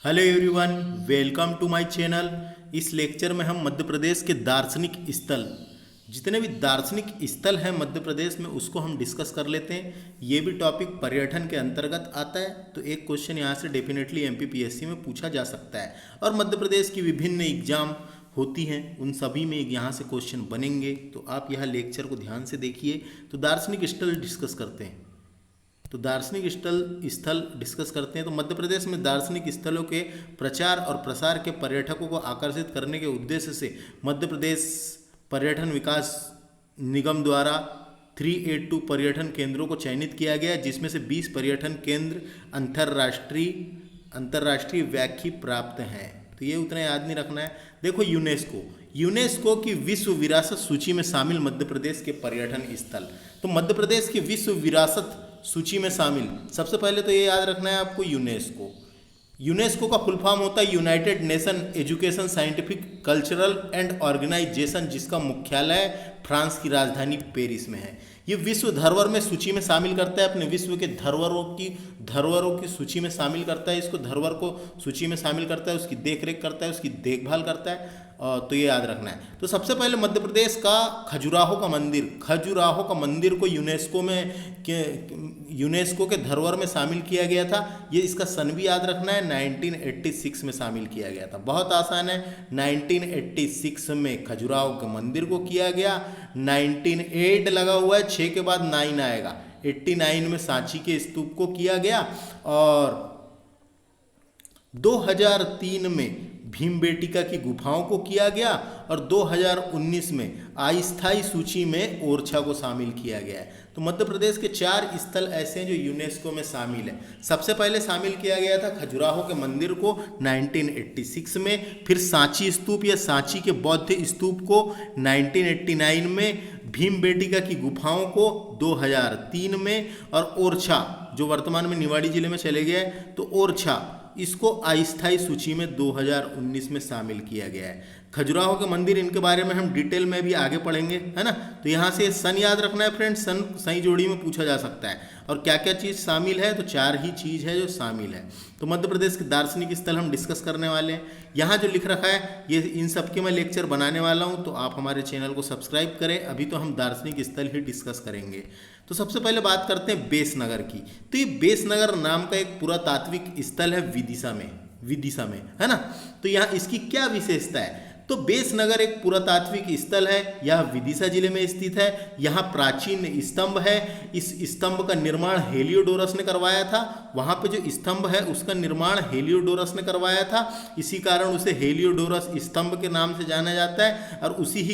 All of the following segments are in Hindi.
Hello everyone, welcome to my channel. इस लेक्चर में हम मध्य प्रदेश के दार्शनिक स्थल, जितने भी दार्शनिक स्थल हैं मध्य प्रदेश में, उसको हम डिस्कस कर लेते हैं। ये भी टॉपिक पर्यटन के अंतर्गत आता है, तो एक क्वेश्चन यहाँ से डेफिनेटली एमपीपीएससी में पूछा जा सकता है। और मध्य प्रदेश की विभिन्न एग्जाम होती हैं, उन सभी में यहाँ से क्वेश्चन बनेंगे। तो आप यह लेक्चर को ध्यान से देखिए। तो दार्शनिक स्थल डिस्कस करते हैं। तो दार्शनिक स्थल डिस्कस करते हैं। तो मध्य प्रदेश में दार्शनिक स्थलों के प्रचार और प्रसार के पर्यटकों को आकर्षित करने के उद्देश्य से मध्य प्रदेश पर्यटन विकास निगम द्वारा 382 पर्यटन केंद्रों को चयनित किया गया, जिसमें से 20 पर्यटन केंद्र अंतर्राष्ट्रीय व्याख्या प्राप्त हैं। तो ये उतना याद नहीं रखना है। देखो, यूनेस्को की विश्व विरासत सूची में शामिल मध्य प्रदेश के पर्यटन स्थल। तो मध्य प्रदेश की विश्व विरासत सूची में शामिल, सबसे पहले तो ये याद रखना है आपको, यूनेस्को का फुल फॉर्म होता है united nation education scientific cultural and organization, जिसका मुख्यालय फ्रांस की राजधानी पेरिस में है। ये विश्व धरोहर में सूची में शामिल करता है, अपने विश्व के धरोहरों की सूची में शामिल करता है। इसको धरोहर को सूची में शामिल करता है, उसकी देखरेख करता है, उसकी देखभाल करता है। तो ये याद रखना है। तो सबसे पहले मध्य प्रदेश का खजुराहो का मंदिर को यूनेस्को के धरोहर में शामिल किया गया था। ये इसका सन भी याद रखना है, 1986 में शामिल किया गया था। बहुत आसान है, 1986 में खजुराहो के मंदिर को किया गया। 1908 लगा हुआ है, 6 के बाद 9 आएगा। 89 में सांची के स्तूप को किया गया, और 2003 में भीमबेटिका की गुफाओं को किया गया, और 2019 में अस्थायी सूची में ओरछा को शामिल किया गया है। तो मध्य प्रदेश के 4 स्थल ऐसे हैं जो यूनेस्को में शामिल है। सबसे पहले शामिल किया गया था खजुराहो के मंदिर को 1986 में, फिर सांची स्तूप या सांची के बौद्ध स्तूप को 1989 में, भीमबेटिका की गुफाओं को 2003 में, और ओरछा जो वर्तमान में निवाड़ी जिले में चले गया है, तो ओरछा इसको अस्थायी सूची में 2019 में शामिल किया गया है। खजुराहो के मंदिर, इनके बारे में हम डिटेल में भी आगे पढ़ेंगे, है ना। तो यहाँ से सन याद रखना है फ्रेंड्स, सन सही जोड़ी में पूछा जा सकता है। और क्या क्या चीज़ शामिल है, तो 4 ही चीज़ है जो शामिल है। तो मध्य प्रदेश के दार्शनिक स्थल हम डिस्कस करने वाले हैं। यहाँ जो लिख रखा है, ये इन सब के मैं लेक्चर बनाने वाला हूँ, तो आप हमारे चैनल को सब्सक्राइब करें। अभी तो हम दार्शनिक स्थल ही डिस्कस करेंगे। तो सबसे पहले बात करते हैं बेसनगर की। तो ये बेसनगर नाम का एक पुरातात्विक स्थल है विदिशा में, है ना। तो यहाँ इसकी क्या विशेषता है, तो बेसनगर एक पुरातात्विक स्थल है, यह विदिशा जिले में स्थित है। यहाँ प्राचीन स्तंभ है। इस स्तंभ का निर्माण हेलियोडोरस ने करवाया था। वहाँ पे जो स्तंभ है उसका निर्माण हेलियोडोरस ने करवाया था, इसी कारण उसे हेलियोडोरस स्तंभ के नाम से जाना जाता है। और उसी ही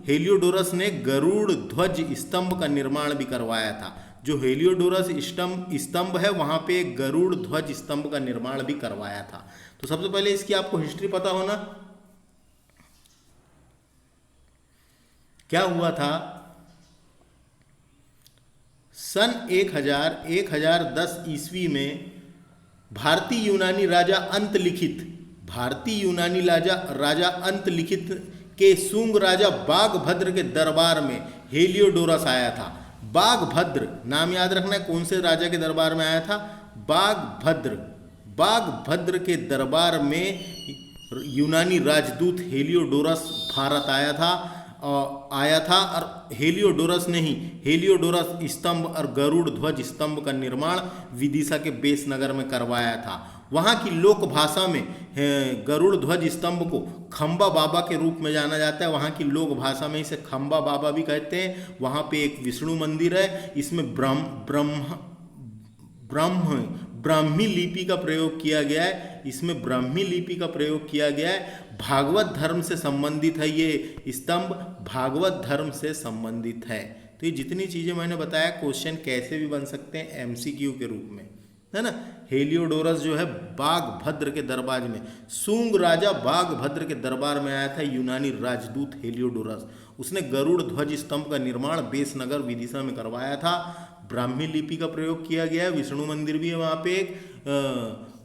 हेलियोडोरस ने गरुड़ ध्वज स्तंभ का निर्माण भी करवाया था। जो हेलियोडोरस स्तंभ है, वहाँ पे गरुड़ ध्वज स्तंभ का निर्माण भी करवाया था। तो सबसे पहले इसकी आपको हिस्ट्री पता होना, क्या हुआ था। सन 1010 ईस्वी में भारतीय यूनानी राजा अंतलिखित के शुंग राजा बाघभद्र के दरबार में हेलियोडोरस आया था। बाघभद्र नाम याद रखना है, कौन से राजा के दरबार में आया था, बाघभद्र के दरबार में यूनानी राजदूत हेलियोडोरस भारत आया था। और हेलियोडोरस स्तंभ और गरुड़ ध्वज स्तंभ का निर्माण विदिशा के बेसनगर में करवाया था। वहाँ की लोक भाषा में गरुड़ ध्वज स्तंभ को खंबा बाबा के रूप में जाना जाता है। वहाँ की लोक भाषा में इसे खंबा बाबा भी कहते हैं। वहाँ पे एक विष्णु मंदिर है, इसमें ब्राह्मी लिपि का प्रयोग किया गया है। भागवत धर्म से संबंधित है, ये स्तंभ भागवत धर्म से संबंधित है। तो ये जितनी चीज़ें मैंने बताया, क्वेश्चन कैसे भी बन सकते हैं एमसीक्यू के रूप में, है ना। हेलियोडोरस जो है बाघभद्र के दरबार में, शुंग राजा बाघभद्र के दरबार में आया था यूनानी राजदूत हेलियोडोरस। उसने गरुड़ ध्वज स्तंभ का निर्माण बेसनगर विदिशा में करवाया था। ब्राह्मी लिपि का प्रयोग किया गया है। विष्णु मंदिर भी है वहाँ पे।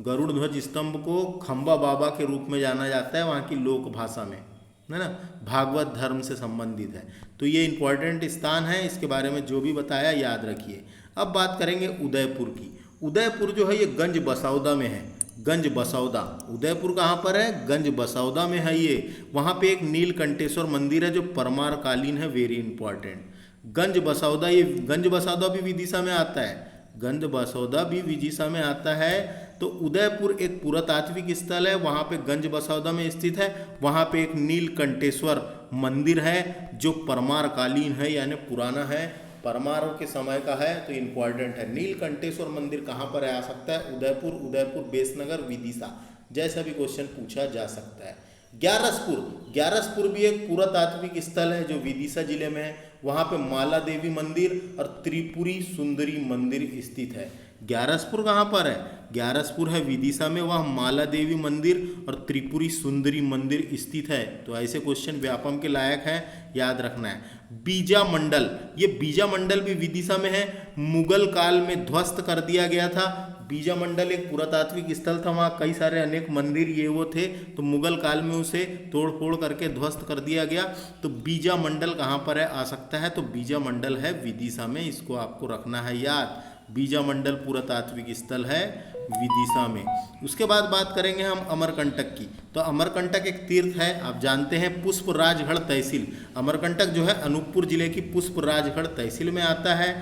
गरुड़ ध्वज स्तंभ को खंबा बाबा के रूप में जाना जाता है वहाँ की लोक भाषा में, है ना। भागवत धर्म से संबंधित है। तो ये इंपॉर्टेंट स्थान है, इसके बारे में जो भी बताया याद रखिए। अब बात करेंगे उदयपुर की। उदयपुर जो है ये गंज बसौदा में है। गंज बसौदा। उदयपुर कहाँ पर है? गंज बसौदा में है ये। वहाँ पे एक नीलकंठेश्वर मंदिर है जो परमार कालीन है, वेरी इंपॉर्टेंट। गंज बसौदा, ये गंज बसौदा भी विदिशा में आता है, गंज बसौदा भी विदिशा में आता है। तो उदयपुर एक पुरातात्विक स्थल है, वहाँ पे गंज बसौदा में स्थित है। वहाँ पे एक नीलकंठेश्वर मंदिर है जो परमार कालीन है, यानी पुराना है, परमारों के समय का है, तो इम्पॉर्टेंट है। नीलकंठेश्वर मंदिर कहाँ पर आ सकता है? उदयपुर, उदयपुर बेसनगर विदिशा, जैसा भी क्वेश्चन पूछा जा सकता है। ग्यारसपुर, ग्यारसपुर भी एक पुरातात्विक स्थल है जो विदिशा जिले में है। वहाँ पे माला देवी मंदिर और त्रिपुरी सुंदरी मंदिर स्थित है। ग्यारसपुर कहाँ पर है? ग्यारसपुर है विदिशा में, वहाँ माला देवी मंदिर और त्रिपुरी सुंदरी मंदिर स्थित है। तो ऐसे क्वेश्चन व्यापम के लायक है, याद रखना है। बीजा मंडल, ये बीजा मंडल भी विदिशा में है, मुगल काल में ध्वस्त कर दिया गया था। बीजा मंडल एक पुरातात्विक स्थल था, वहाँ कई सारे अनेक मंदिर ये वो थे, तो मुगल काल में उसे तोड़ फोड़ करके ध्वस्त कर दिया गया। तो बीजा मंडल कहाँ पर है? आ सकता है, तो बीजा मंडल है विदिशा में, इसको आपको रखना है याद। बीजा मंडल पुरातात्विक स्थल है विदिशा में। उसके बाद बात करेंगे हम अमरकंटक की। तो अमरकंटक एक तीर्थ है, आप जानते हैं, पुष्पराजगढ़ तहसील। अमरकंटक जो है अनूपपुर जिले की पुष्पराजगढ़ तहसील में आता है।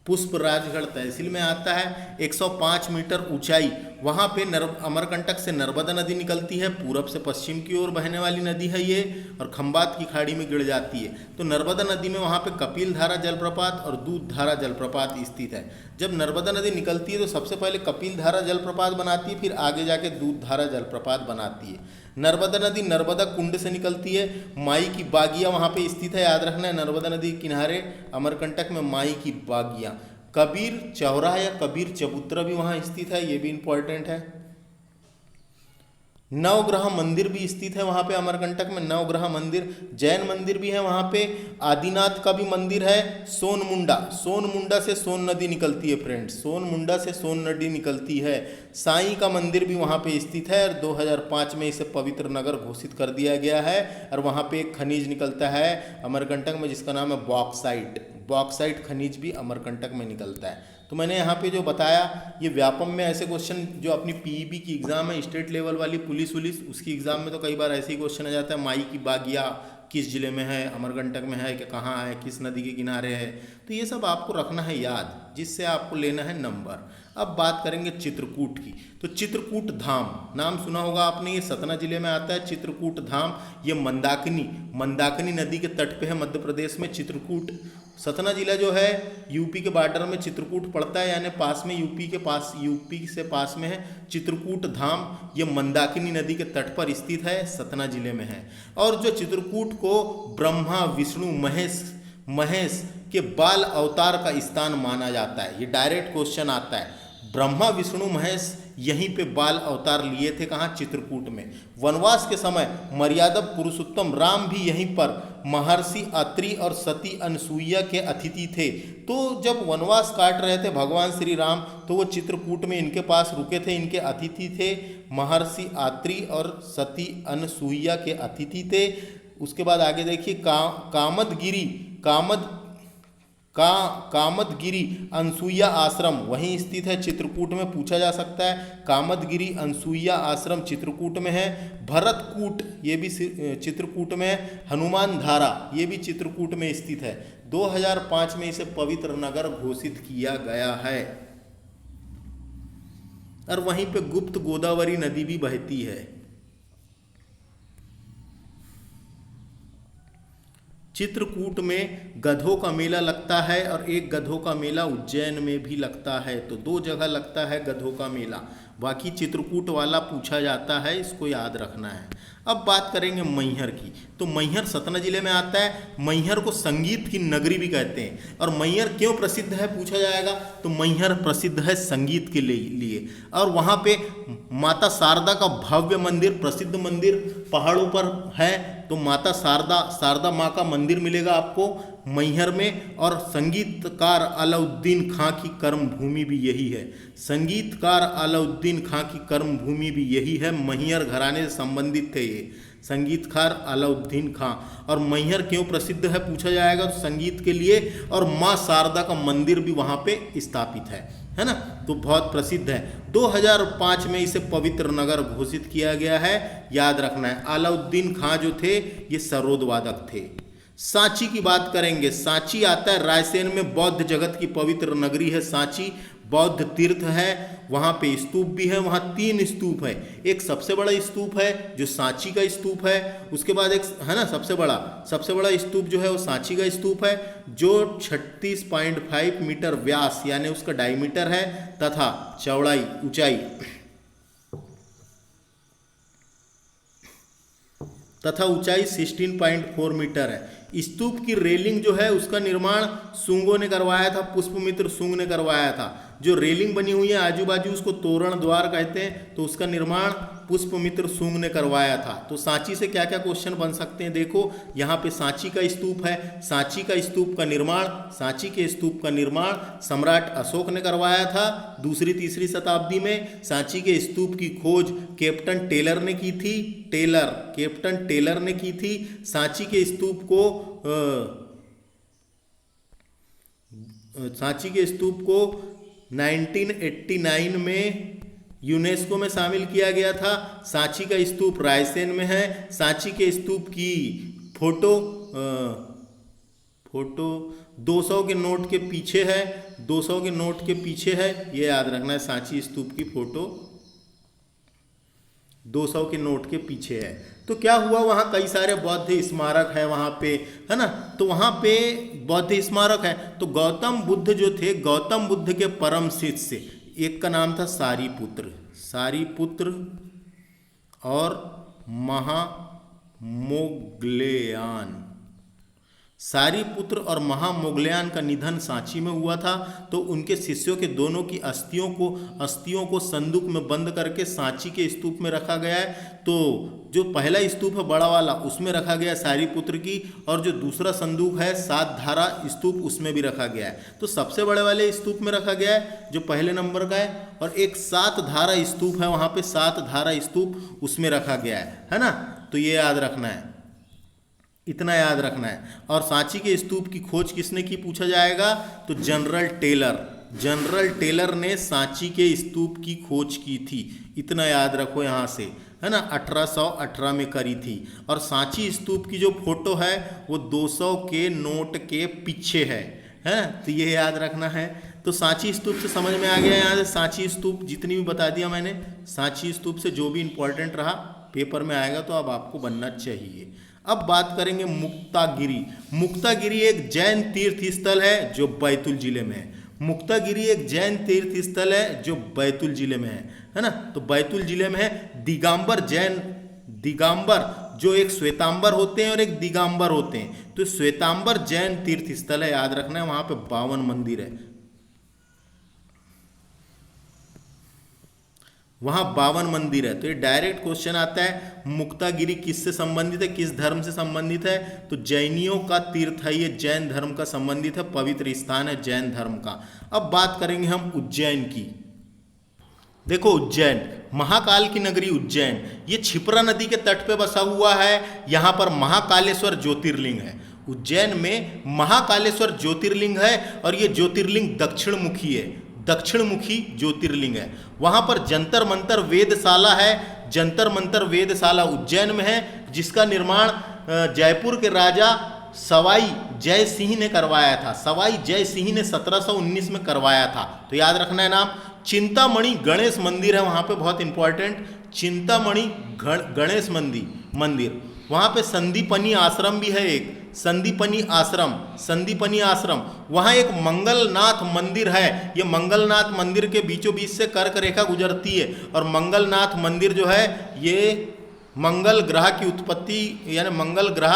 पुष्पराजगढ़ तहसील में आता है। 105 मीटर ऊंचाई, वहाँ पे अमरकंटक से नर्मदा नदी निकलती है, पूरब से पश्चिम की ओर बहने वाली नदी है ये, और खंबात की खाड़ी में गिर जाती है। तो नर्मदा नदी में वहाँ पे कपिल धारा जलप्रपात और दूध धारा जलप्रपात स्थित है। जब नर्मदा नदी निकलती है तो सबसे पहले कपिल धारा जलप्रपात बनाती है, फिर आगे जाके दूध धारा जलप्रपात बनाती है। नर्मदा नदी नर्मदा कुंड से निकलती है। माई की बागिया वहाँ पे स्थित है, याद रखना है, नर्मदा नदी के किनारे अमरकंटक में माई की बागिया। कबीर चौराहा या कबीर चबूतरा भी वहाँ स्थित है, ये भी इंपॉर्टेंट है। नवग्रह मंदिर भी स्थित है वहाँ पे अमरकंटक में, नवग्रह मंदिर। जैन मंदिर भी है वहाँ पे। आदिनाथ का भी मंदिर है। सोनमुंडा, सोनमुंडा से सोन नदी निकलती है फ्रेंड्स, सोनमुंडा से सोन नदी निकलती है। साईं का मंदिर भी वहाँ पे स्थित है, और 2005 में इसे पवित्र नगर घोषित कर दिया गया है। और वहाँ पे एक खनिज निकलता है अमरकंटक में जिसका नाम है बॉक्साइट। बॉक्साइट खनिज भी अमरकंटक में निकलता है। तो मैंने यहाँ पे जो बताया, ये व्यापम में ऐसे क्वेश्चन जो अपनी पीईबी की एग्ज़ाम है, स्टेट लेवल वाली पुलिस उसकी एग्ज़ाम में तो कई बार ऐसे ही क्वेश्चन आ जाता है। माई की बागिया किस जिले में है? अमरकंटक में है कि कहाँ है, किस नदी के किनारे है? तो ये सब आपको रखना है याद, जिससे आपको लेना है नंबर। अब बात करेंगे चित्रकूट की। तो चित्रकूट धाम नाम सुना होगा आपने, ये सतना जिले में आता है। चित्रकूट धाम ये मंदाकिनी नदी के तट पे है मध्य प्रदेश में। चित्रकूट, सतना जिला जो है यूपी के बॉर्डर में चित्रकूट पड़ता है, यानी पास में, यूपी से पास में है। चित्रकूट धाम ये मंदाकिनी नदी के तट पर स्थित है, सतना जिले में है। और जो चित्रकूट को ब्रह्मा विष्णु महेश के बाल अवतार का स्थान माना जाता है, ये डायरेक्ट क्वेश्चन आता है। ब्रह्मा विष्णु महेश यहीं पे बाल अवतार लिए थे, कहाँ? चित्रकूट में। वनवास के समय मर्यादा पुरुषोत्तम राम भी यहीं पर महर्षि अत्रि और सती अनसुईया के अतिथि थे। तो जब वनवास काट रहे थे भगवान श्री राम, तो वो चित्रकूट में इनके पास रुके थे, इनके अतिथि थे। महर्षि अत्रि और सती अनसुईया के अतिथि थे। उसके बाद आगे देखिए, कामदगिरी अनसुईया आश्रम वहीं स्थित है, चित्रकूट में। पूछा जा सकता है, कामदगिरी अनसुईया आश्रम चित्रकूट में है। भरतकूट ये भी चित्रकूट में है। हनुमान धारा ये भी चित्रकूट में स्थित है। 2005 में इसे पवित्र नगर घोषित किया गया है। और वहीं पे गुप्त गोदावरी नदी भी बहती है। चित्रकूट में गधों का मेला लगता है, और एक गधों का मेला उज्जैन में भी लगता है। तो 2 जगह लगता है गधों का मेला। बाकी चित्रकूट वाला पूछा जाता है, इसको याद रखना है। अब बात करेंगे मैहर की। तो मैहर सतना जिले में आता है। मैहर को संगीत की नगरी भी कहते हैं। और मैहर क्यों प्रसिद्ध है पूछा जाएगा, तो मैहर प्रसिद्ध है संगीत के लिए। और वहाँ पे माता शारदा का भव्य मंदिर, प्रसिद्ध मंदिर पहाड़ों पर है। तो माता शारदा माँ का मंदिर मिलेगा आपको मैहर में। और संगीतकार अलाउद्दीन खां की कर्मभूमि भी यही है। संगीतकार अलाउद्दीन खां की कर्मभूमि भी यही है। मैहर घराने से संबंधित थे ये। संगीतकार अलाउद्दीन खां। और मैहर क्यों प्रसिद्ध है पूछा जाएगा तो संगीत के लिए, और माँ शारदा का मंदिर भी वहाँ पे स्थापित है ना, तो बहुत प्रसिद्ध है। 2005 में इसे पवित्र नगर घोषित किया गया है, याद रखना है। अलाउद्दीन खां जो थे ये सरोद वादक थे। सांची की बात करेंगे, सांची आता है रायसेन में, बौद्ध जगत की पवित्र नगरी है सांची, बौद्ध तीर्थ है, वहाँ पे स्तूप भी है, वहाँ 3 स्तूप है। एक सबसे बड़ा स्तूप है जो सांची का स्तूप है, उसके बाद एक है ना सबसे बड़ा स्तूप जो है वो सांची का स्तूप है, जो 36.5 मीटर व्यास यानी उसका डायमीटर है, तथा ऊंचाई 16.4 मीटर है। स्तूप की रेलिंग जो है उसका निर्माण शुंगों ने करवाया था, पुष्पमित्र शुंग ने करवाया था। जो रेलिंग बनी हुई है आजू बाजू उसको तोरण द्वार कहते हैं, तो उसका निर्माण पुष्पमित्र शुंग ने करवाया था। तो सांची से क्या क्या क्वेश्चन बन सकते हैं, देखो यहाँ पे सांची का स्तूप है, सांची के स्तूप का निर्माण सम्राट अशोक ने करवाया था 2री-3री शताब्दी में। सांची के स्तूप की खोज कैप्टन टेलर ने की थी। सांची के स्तूप को 1989 में यूनेस्को में शामिल किया गया था। सांची का स्तूप रायसेन में है। सांची के स्तूप की फोटो 200 के नोट के पीछे है, 200 के नोट के पीछे है, ये याद रखना है। सांची स्तूप की फोटो 200 के नोट के पीछे है। तो क्या हुआ, वहाँ कई सारे बौद्ध स्मारक है वहाँ पे, है ना, तो वहाँ पे बौद्ध स्मारक है। तो गौतम बुद्ध जो थे, गौतम बुद्ध के परम शिष्य, एक का नाम था सारीपुत्र और महामोगल्यान। सारीपुत्र और महामोगल्यान का निधन सांची में हुआ था, तो उनके शिष्यों के दोनों की अस्थियों को संदूक में बंद करके सांची के स्तूप में रखा गया है। तो जो पहला स्तूप है बड़ा वाला, उसमें रखा गया सारीपुत्र की, और जो दूसरा संदूक है 7 धारा स्तूप, उसमें भी रखा गया है। तो सबसे बड़े वाले स्तूप में रखा गया है जो पहले नंबर का है, और एक 7 धारा स्तूप है, वहाँ पे 7 धारा स्तूप उसमें रखा गया है ना। तो ये याद रखना है, इतना याद रखना है। और सांची के स्तूप की खोज किसने की पूछा जाएगा तो जनरल टेलर ने सांची के स्तूप की खोज की थी, इतना याद रखो यहाँ से, है ना, 1818 में करी थी। और सांची स्तूप की जो फोटो है वो 200 के नोट के पीछे है, तो ये याद रखना है। तो सांची स्तूप से समझ में आ गया, यहाँ से सांची स्तूप जितनी भी बता दिया मैंने, सांची स्तूप से जो भी इंपॉर्टेंट रहा पेपर में आएगा तो अब आपको बनना चाहिए। अब बात करेंगे मुक्तागिरी एक जैन तीर्थ स्थल है जो बैतूल जिले में है। मुक्तागिरी एक जैन तीर्थ स्थल है जो बैतूल जिले में है ना। तो बैतूल जिले में है। दिगंबर जो एक श्वेतांबर होते हैं और एक दिगंबर होते हैं, तो श्वेतांबर जैन तीर्थ स्थल है, याद रखना है। वहां पे 52 मंदिर है, वहां 52 मंदिर है। तो ये डायरेक्ट क्वेश्चन आता है, मुक्तागिरी किससे संबंधित है, किस धर्म से संबंधित है, तो जैनियों का तीर्थ है, ये जैन धर्म का संबंधित है, पवित्र स्थान है जैन धर्म का। अब बात करेंगे हम उज्जैन की। देखो उज्जैन, महाकाल की नगरी उज्जैन, ये क्षिप्रा नदी के तट पे बसा हुआ है। यहाँ पर महाकालेश्वर ज्योतिर्लिंग है। उज्जैन में महाकालेश्वर ज्योतिर्लिंग है और ये ज्योतिर्लिंग दक्षिणमुखी है, दक्षिणमुखी ज्योतिर्लिंग है। वहाँ पर जंतर मंतर वेदशाला है, जंतर मंतर वेदशाला उज्जैन में है, जिसका निर्माण जयपुर के राजा सवाई जय सिंह ने करवाया था। सवाई जय सिंह ने 1719 में करवाया था। तो याद रखना है नाम। चिंतामणि गणेश मंदिर है वहाँ पे, बहुत इंपॉर्टेंट, चिंतामणि गणेश मंदिर। वहाँ पे संदीपनी आश्रम भी है, एक संदीपनी आश्रम। वहाँ एक मंगलनाथ मंदिर है। ये मंगलनाथ मंदिर के बीचों बीच से कर्क रेखा गुजरती है, और मंगलनाथ मंदिर जो है ये मंगल ग्रह की उत्पत्ति यानी मंगल ग्रह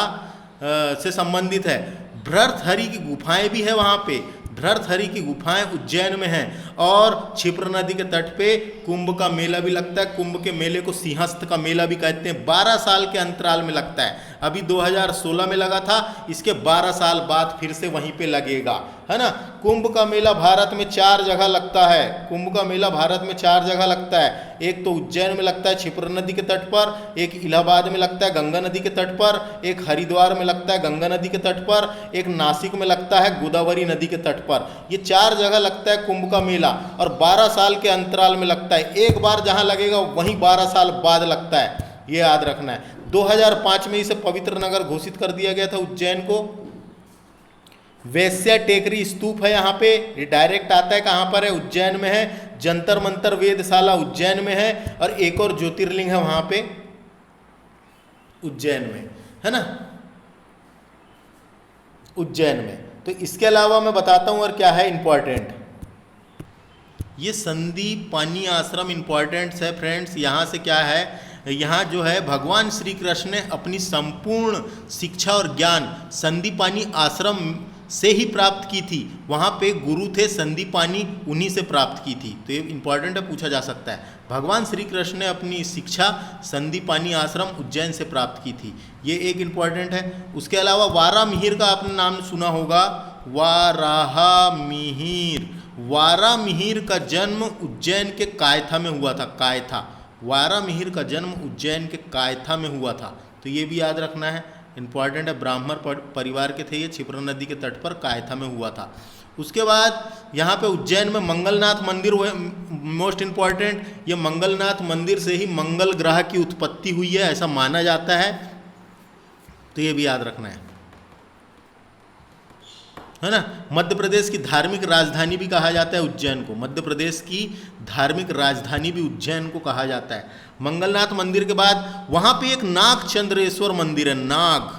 से संबंधित है। भ्रतहरि की गुफाएं भी है वहाँ पे, भ्रतहरि की गुफाएं उज्जैन में हैं। और क्षिप्रा नदी के तट पे कुंभ का मेला भी लगता है। कुंभ के मेले को सिंहस्थ का मेला भी कहते हैं। 12 साल के अंतराल में लगता है। अभी 2016 में लगा था, इसके 12 साल बाद फिर से वहीं पे लगेगा, है ना। कुंभ का मेला भारत में 4 जगह लगता है। कुंभ का मेला भारत में 4 जगह लगता है। एक तो उज्जैन में लगता है क्षिप्रा नदी के तट पर, एक इलाहाबाद में लगता है गंगा नदी के तट पर, एक हरिद्वार में लगता है गंगा नदी के तट पर, एक नासिक में लगता है गोदावरी नदी के तट पर। ये 4 जगह लगता है कुंभ का मेला और 12 साल के अंतराल में लगता है। एक बार जहां लगेगा वहीं 12 साल बाद लगता है, ये याद रखना है। 2005 में इसे पवित्र नगर घोषित कर दिया गया था उज्जैन को। वैश्या टेकरी स्तूप है यहाँ पे, ये डायरेक्ट आता है कहाँ पर है, उज्जैन में है। जंतर मंतर वेदशाला उज्जैन में है और एक और ज्योतिर्लिंग है वहाँ पे उज्जैन में, है ना, उज्जैन में। तो इसके अलावा मैं बताता हूँ और क्या है इंपॉर्टेंट। ये संदीपानी आश्रम इंपॉर्टेंट है फ्रेंड्स। यहाँ से क्या है, यहाँ जो है भगवान श्री कृष्ण ने अपनी संपूर्ण शिक्षा और ज्ञान संदीपानी आश्रम से ही प्राप्त की थी। वहाँ पे गुरु थे संदीपानी, उन्हीं से प्राप्त की थी। तो ये इंपॉर्टेंट है, पूछा जा सकता है। भगवान श्री कृष्ण ने अपनी शिक्षा संदीपानी आश्रम उज्जैन से प्राप्त की थी, ये एक इंपॉर्टेंट है। उसके अलावा वारामिहिर का आपने नाम सुना होगा, वारामिहिर। वारामिहिर का जन्म उज्जैन के कायथा में हुआ था, कायथा। वारामिहिर का जन्म उज्जैन के कायथा में हुआ था, तो ये भी याद रखना है, इंपॉर्टेंट है। ब्राह्मण परिवार के थे ये, क्षिप्रा नदी के तट पर कायथा में हुआ था। उसके बाद यहाँ पे उज्जैन में मंगलनाथ मंदिर हुए, मोस्ट इम्पॉर्टेंट। ये मंगलनाथ मंदिर से ही मंगल ग्रह की उत्पत्ति हुई है, ऐसा माना जाता है, तो ये भी याद रखना है ना। मध्य प्रदेश की धार्मिक राजधानी भी कहा जाता है उज्जैन को, मध्य प्रदेश की धार्मिक राजधानी भी उज्जैन को कहा जाता है। मंगलनाथ मंदिर के बाद वहाँ पे एक नाग चंद्रेश्वर मंदिर है, नाग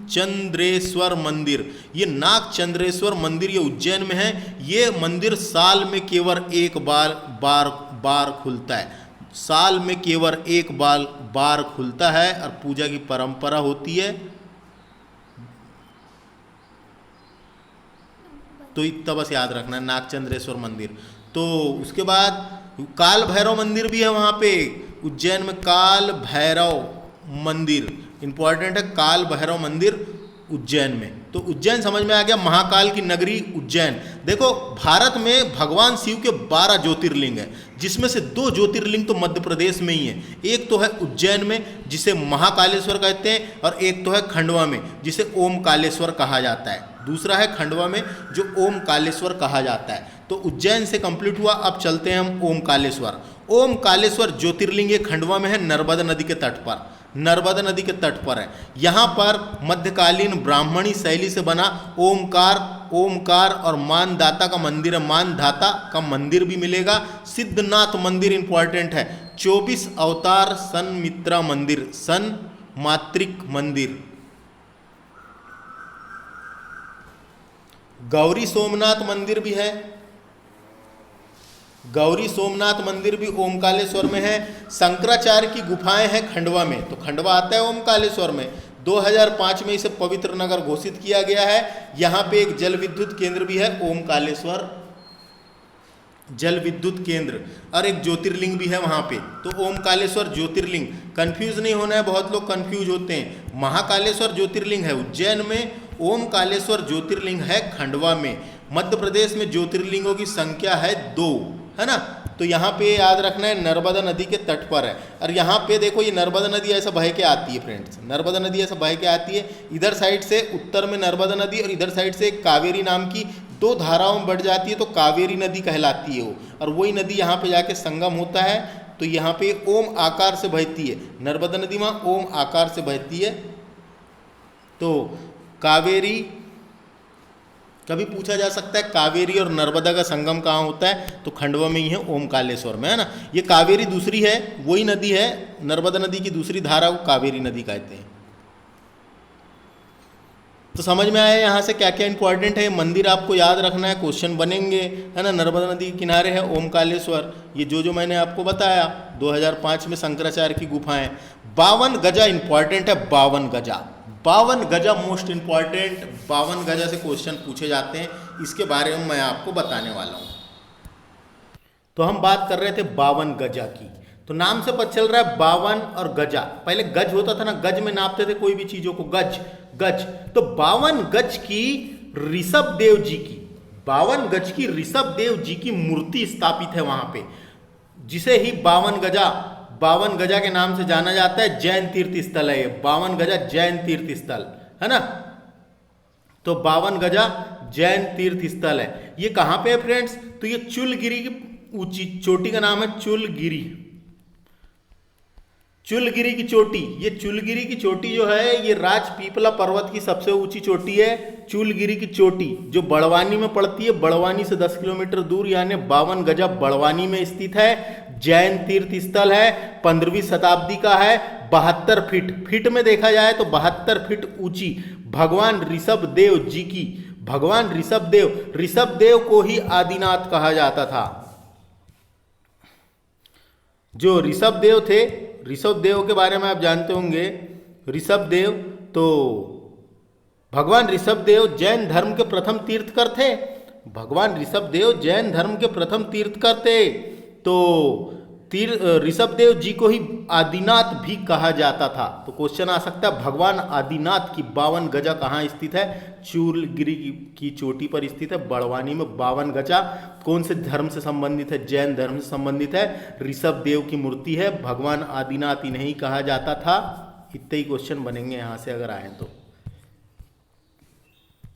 चंद्रेश्वर मंदिर। ये नाग चंद्रेश्वर मंदिर ये उज्जैन में है। ये मंदिर साल में केवल एक बार खुलता है, साल में केवल एक बार खुलता है और पूजा की परंपरा होती है। तो इतना बस याद रखना है, नागचंद्रेश्वर मंदिर। तो उसके बाद काल भैरव मंदिर भी है वहाँ पे उज्जैन में, काल भैरव मंदिर इंपॉर्टेंट है, काल भैरव मंदिर उज्जैन में। तो उज्जैन समझ में आ गया, महाकाल की नगरी उज्जैन। देखो भारत में भगवान शिव के 12 ज्योतिर्लिंग है, जिसमें से 2 ज्योतिर्लिंग तो मध्य प्रदेश में ही है। एक तो है उज्जैन में जिसे महाकालेश्वर कहते हैं, और एक तो है खंडवा में जिसे ओमकालेश्वर कहा जाता है। दूसरा है खंडवा में जो ओमकालेश्वर कहा जाता है। तो उज्जैन से कंप्लीट हुआ, अब चलते हैं हम ओमकालेश्वर। ओमकालेश्वर ज्योतिर्लिंग ये खंडवा में है, नर्मदा नदी के तट पर, नर्मदा नदी के तट पर है। यहाँ पर मध्यकालीन ब्राह्मणी शैली से बना ओमकार और मानदाता का मंदिर है, मानधाता का मंदिर भी मिलेगा। सिद्धनाथ मंदिर इंपॉर्टेंट है, 24 अवतार सन्मित्रा मंदिर, सन्मात्रिक मंदिर। गौरी सोमनाथ मंदिर भी है, गौरी सोमनाथ मंदिर भी ओमकालेश्वर में है। शंकराचार्य की गुफाएं हैं खंडवा में, तो खंडवा आता है ओमकालेश्वर में। 2005 में इसे पवित्र नगर घोषित किया गया है। यहाँ पे एक जल विद्युत केंद्र भी है, ओमकालेश्वर जल विद्युत केंद्र, और एक ज्योतिर्लिंग भी है वहाँ पे। तो ओमकालेश्वर ज्योतिर्लिंग, कंफ्यूज नहीं होना है, बहुत लोग कंफ्यूज होते हैं। महाकालेश्वर ज्योतिर्लिंग है उज्जैन में, ओमकालेश्वर ज्योतिर्लिंग है खंडवा में। मध्य प्रदेश में ज्योतिर्लिंगों की संख्या है 2, है ना। तो यहाँ पे याद रखना है, नर्मदा नदी के तट पर है। और यहाँ पे देखो, ये नर्मदा नदी ऐसा बह के आती है फ्रेंड्स, नर्मदा नदी ऐसा बह के आती है। इधर साइड से उत्तर में नर्मदा नदी और इधर साइड से कावेरी नाम की 2 धाराओं में बढ़ जाती है, तो कावेरी नदी कहलाती है वो। और वही नदी यहाँ पे जाके संगम होता है, तो यहाँ पे ओम आकार से बहती है, नर्मदा नदी में ओम आकार से बहती है। तो कावेरी, कभी पूछा जा सकता है कावेरी और नर्मदा का संगम कहाँ होता है, तो खंडवा में ही है, ओमकालेश्वर में, है ना। ये कावेरी दूसरी है, वही नदी है, नर्मदा नदी की दूसरी धारा को कावेरी नदी कहते हैं। तो समझ में आया यहाँ से क्या क्या इंपॉर्टेंट है। मंदिर आपको याद रखना है, क्वेश्चन बनेंगे, है ना। नर्मदा नदी के किनारे है ओमकालेश्वर, ये जो मैंने आपको बताया। 2005 में शंकराचार्य की गुफाएं। 52 गजा इंपॉर्टेंट है, 52 गजा, 52 गजा मोस्ट इंपॉर्टेंट। 52 गजा से क्वेश्चन पूछे जाते हैं, इसके बारे में मैं आपको बताने वाला हूँ। तो हम बात कर रहे थे 52 गजा की। तो नाम से पता चल रहा है 52 और गजा। पहले गज होता था ना, गज में नापते थे कोई भी चीजों को, गज गज। तो 52 गज की ऋषभ देव जी की, 52 गज की ऋषभ देव जी की मूर्ति स्थापित है वहां पे, जिसे ही 52 गजा के नाम से जाना जाता है। जैन तीर्थ स्थल है ये, 52 गजा जैन तीर्थ स्थल है ना। तो 52 गजा जैन तीर्थ स्थल है। ये कहां पे है फ्रेंड्स? तो ये चुलगिरी की ऊंची चोटी का नाम है चुलगिरी, चुलगिरी की चोटी। ये चुलगिरी की चोटी जो है ये राजपीपला पर्वत की सबसे ऊंची चोटी है, चुलगिरी की चोटी, जो बड़वानी में पड़ती है। बड़वानी से 10 किलोमीटर दूर, यानी 52 गजा बड़वानी में स्थित है। जैन तीर्थ स्थल है, 15वीं शताब्दी का है। 72 फीट, फीट में देखा जाए तो 72 फीट ऊंची भगवान ऋषभ देव जी की, भगवान ऋषभ देव को ही आदिनाथ कहा जाता था। जो ऋषभ देव थे, ऋषभ देव के बारे में आप जानते होंगे। ऋषभ देव तो भगवान ऋषभ देव जैन धर्म के प्रथम तीर्थकर थे। भगवान ऋषभ देव जैन धर्म के प्रथम तीर्थकर थे। तो ऋषभ देव जी को ही आदिनाथ भी कहा जाता था। तो क्वेश्चन आ सकता है भगवान आदिनाथ की 52 गजा कहाँ स्थित है? चूलगिरी की चोटी पर स्थित है, बड़वानी में 52 गजा। कौन से धर्म से संबंधित है? जैन धर्म से संबंधित है। ऋषभ देव की मूर्ति है, भगवान आदिनाथ इन्हें कहा जाता था। इतने ही क्वेश्चन बनेंगे यहां से अगर आए तो।